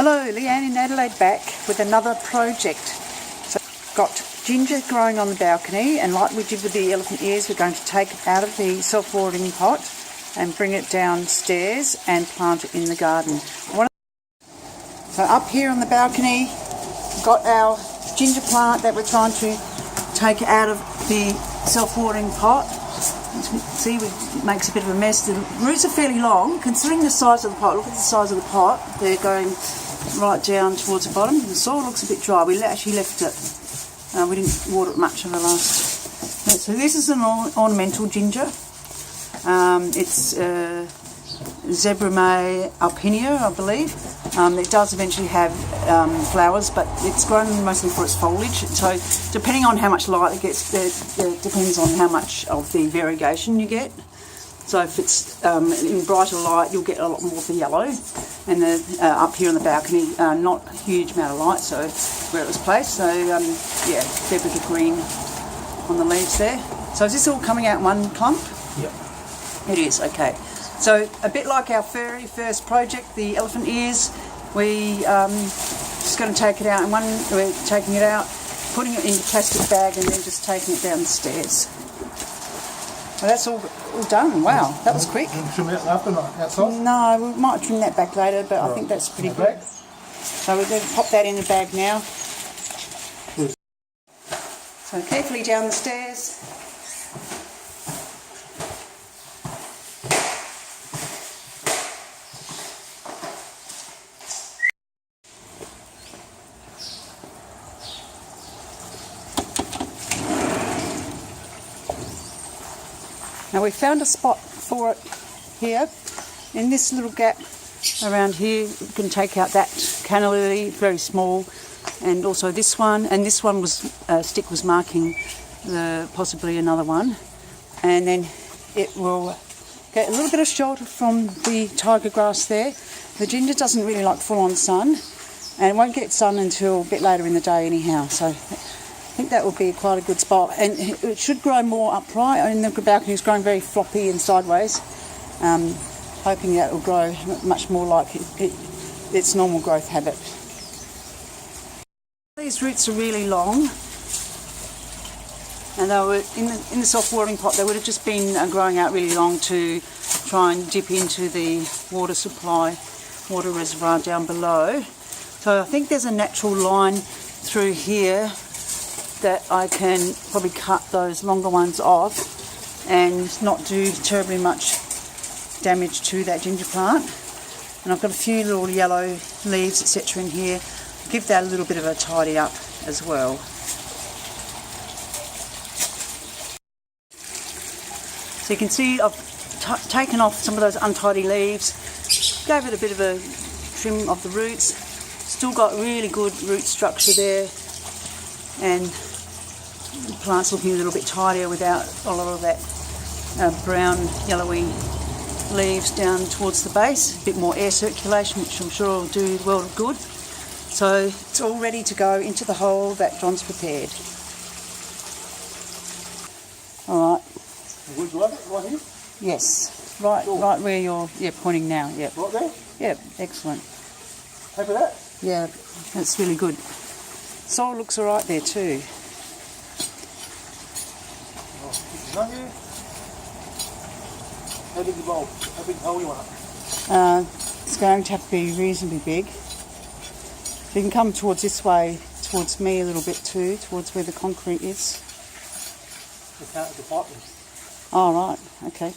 Hello, Leanne in Adelaide back with another project. So got ginger growing on the balcony, and like we did with the elephant ears, we're going to take it out of the self-watering pot and bring it downstairs and plant it in the garden. So up here on the balcony, we've got our ginger plant that we're trying to take out of the self-watering pot. As you can see, it makes a bit of a mess. The roots are fairly long, considering the size of the pot. Look at the size of the pot. They're going right down towards the bottom. The soil looks a bit dry. We actually left it. We didn't water it much in the last. So this is an ornamental ginger. It's Zerumbet Alpinia, I believe. It does eventually have flowers, but it's grown mostly for its foliage. So depending on how much light it gets, it depends on how much of the variegation you get. So if it's in brighter light, you'll get a lot more of the yellow. And up here on the balcony, not a huge amount of light, so where it was placed. So yeah, a fair bit of green on the leaves there. So is this all coming out in one clump? Yep. It is, okay. So a bit like our very first project, the elephant ears, we just going to take it out, and we're taking it out, putting it in a plastic bag, and then just taking it down the stairs. Well, that's all done. Wow, that was quick. And trim that up and outside? No, we might trim that back later, but right. I think that's pretty good. So we're going to pop that in the bag now. Good. So carefully down the stairs. Now we found a spot for it here, in this little gap around here. You can take out that canna lily, very small, and also this one. And this one was stick was marking possibly another one, and then it will get a little bit of shelter from the tiger grass there. The ginger doesn't really like full-on sun, and it won't get sun until a bit later in the day anyhow. So I think that would be quite a good spot, and it should grow more upright. I mean, the balcony is growing very floppy and sideways, hoping that it will grow much more like its normal growth habit. These roots are really long, and they were in the soft-watering pot. They would have just been growing out really long to try and dip into the water supply, water reservoir down below. So I think there's a natural line through here that I can probably cut those longer ones off and not do terribly much damage to that ginger plant. And I've got a few little yellow leaves, etc. in here. Give that a little bit of a tidy up as well. So you can see I've taken off some of those untidy leaves, gave it a bit of a trim of the roots. Still got really good root structure there, and the plant's looking a little bit tidier without a lot of that brown yellowy leaves down towards the base. A bit more air circulation, which I'm sure will do the world of good. So it's all ready to go into the hole that John's prepared. All right. Would you like it right here? Yes, right where you're pointing now. Yep. Right there? Yep, excellent. Happy with that? Yeah, that's really good. Soil looks all right there too. How big the bowl? How big hole you want? It's going to have to be reasonably big. So you can come towards this way, towards me a little bit too, towards where the concrete is. The pot is. Oh, right, okay.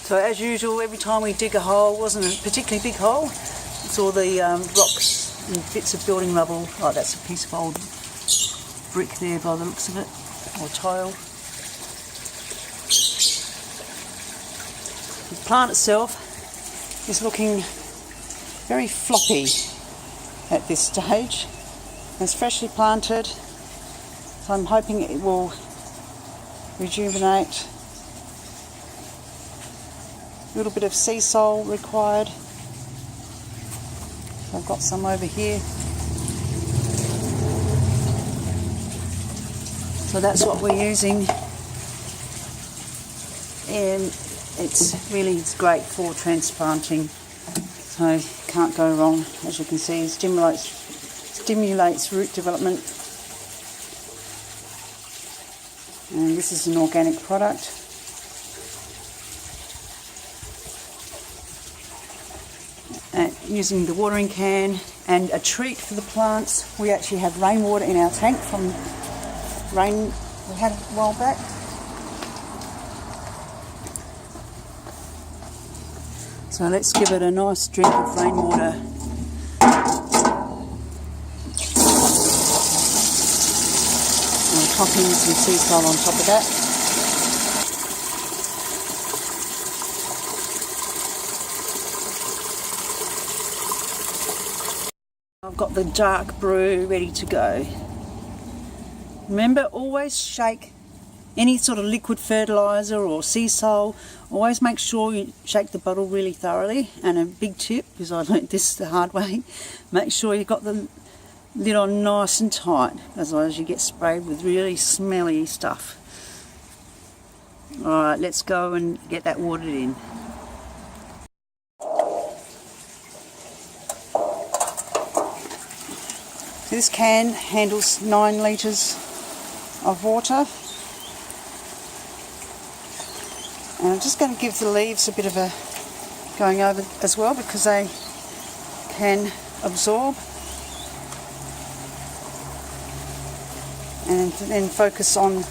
So as usual, every time we dig a hole, it wasn't a particularly big hole. It's all the rocks and bits of building rubble. Oh, that's a piece of old brick there by the looks of it, or tile. The plant itself is looking very floppy at this stage. It's freshly planted, so I'm hoping it will rejuvenate. A little bit of sea salt required. So I've got some over here. So that's what we're using It's great for transplanting, so can't go wrong. As you can see, it stimulates root development, and this is an organic product. Using the watering can, and a treat for the plants, we actually have rainwater in our tank from rain we had a while back. So let's give it a nice drink of rainwater. I'll pop in some sea salt on top of that. I've got the dark brew ready to go. Remember, always shake any sort of liquid fertiliser or sea salt. Always make sure you shake the bottle really thoroughly. And a big tip, because I learnt this the hard way, make sure you've got the lid on nice and tight, otherwise you get sprayed with really smelly stuff. Alright, let's go and get that watered in. This can handles 9 litres of water. And I'm just going to give the leaves a bit of a going over as well, because they can absorb. And then focus on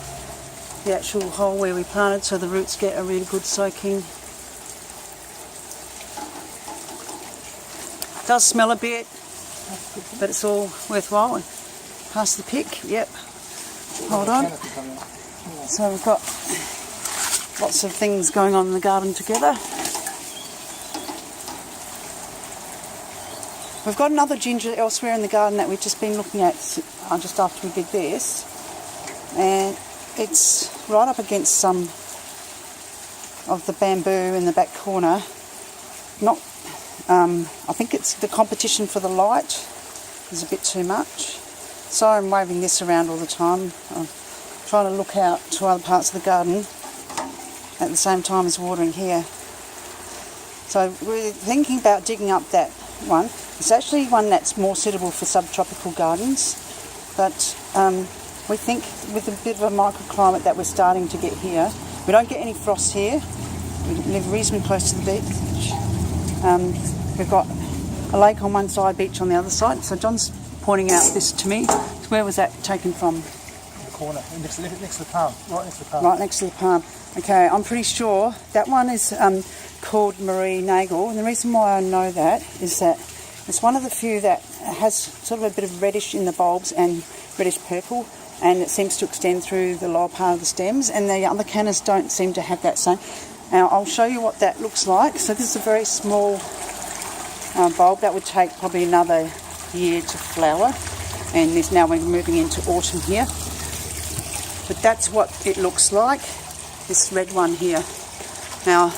the actual hole where we planted, so the roots get a really good soaking. It does smell a bit, but it's all worthwhile. Pass the pick, yep. Hold on. So we've got lots of things going on in the garden together. We've got another ginger elsewhere in the garden that we've just been looking at just after we did this. And it's right up against some of the bamboo in the back corner. I think it's the competition for the light is a bit too much. So I'm waving this around all the time. I'm trying to look out to other parts of the garden at the same time as watering here. So we're thinking about digging up that one. It's actually one that's more suitable for subtropical gardens, but we think with a bit of a microclimate that we're starting to get here, we don't get any frost here. We live reasonably close to the beach. We've got a lake on one side, beach on the other side. So John's pointing out this to me. So where was that taken from? The corner, next to the palm, right next to the palm. Right next to the palm. Okay, I'm pretty sure that one is called Marie Nagel, and the reason why I know that is that it's one of the few that has sort of a bit of reddish in the bulbs and reddish purple, and it seems to extend through the lower part of the stems, and the other cannas don't seem to have that same. Now I'll show you what that looks like. So this is a very small bulb that would take probably another year to flower, and this now we're moving into autumn here. But that's what it looks like, this red one here. Now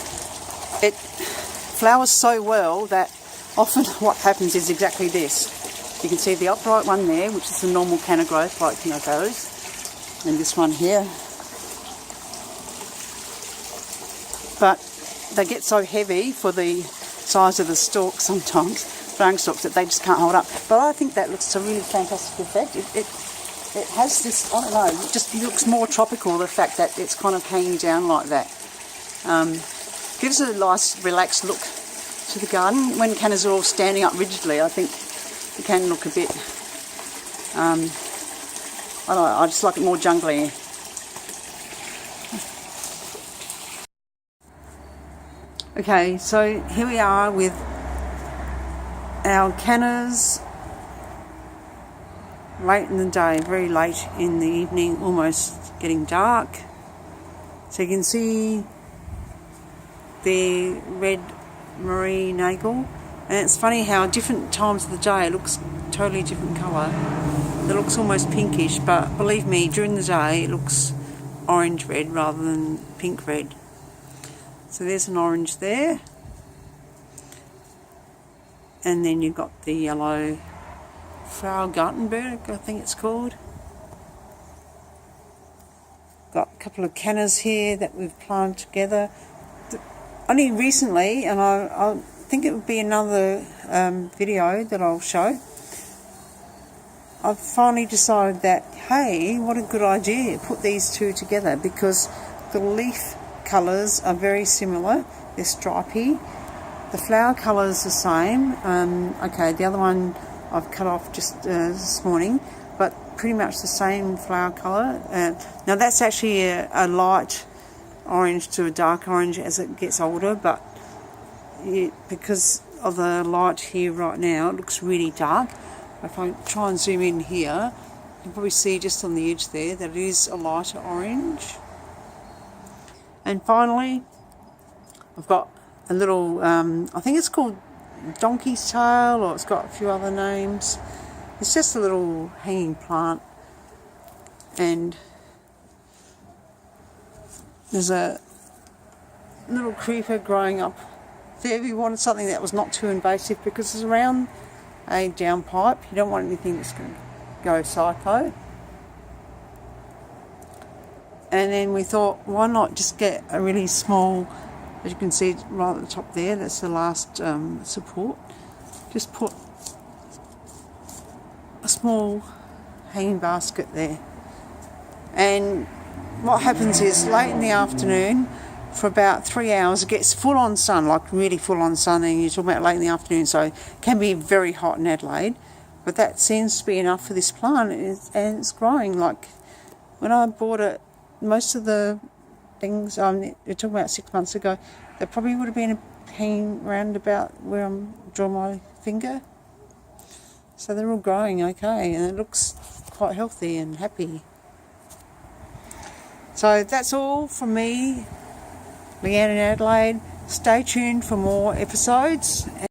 it flowers so well that often what happens is exactly this. You can see the upright one there, which is the normal canna growth like those, and this one here. But they get so heavy for the size of the stalk sometimes, flowering stalks, that they just can't hold up. But I think that looks a really fantastic effect. It has this, I don't know, it just looks more tropical, the fact that it's kind of hanging down like that. Gives it a nice relaxed look to the garden. When cannas are all standing up rigidly, I think it can look a bit, I don't know, I just like it more jungly. Okay, so here we are with our cannas late in the day, very late in the evening, almost getting dark. So you can see the red Marie Nagel, and it's funny how different times of the day it looks totally different colour. It looks almost pinkish, but believe me, during the day it looks orange red rather than pink red. So there's an orange there, and then you've got the yellow Frau Gartenberg, I think it's called. Got a couple of cannas here that we've planted together. Only recently, and I think it would be another video that I'll show. I've finally decided that, hey, what a good idea, put these two together, because the leaf colours are very similar. They're stripy. The flower colour is the same. Okay, the other one I've cut off just this morning, but pretty much the same flower colour. Now that's actually a light orange to a dark orange as it gets older, but because of the light here right now, it looks really dark. If I try and zoom in here, you can probably see just on the edge there that it is a lighter orange. And finally, I've got a little, I think it's called donkey's tail, or it's got a few other names. It's just a little hanging plant, and there's a little creeper growing up there. We wanted something that was not too invasive because it's around a downpipe. You don't want anything that's going to go psycho. And then we thought, why not just get a really small, as you can see right at the top there, that's the last support. Just put a small hanging basket there. And what happens is late in the afternoon, for about 3 hours, it gets full on sun, like really full on sun, and you're talking about late in the afternoon, so it can be very hot in Adelaide, but that seems to be enough for this plant, and it's growing. Like when I bought it, most of the things, we're talking about 6 months ago, they probably would have been hanging around about where I'm drawing my finger. So they're all growing okay, and it looks quite healthy and happy. So that's all from me, Leanne in Adelaide. Stay tuned for more episodes.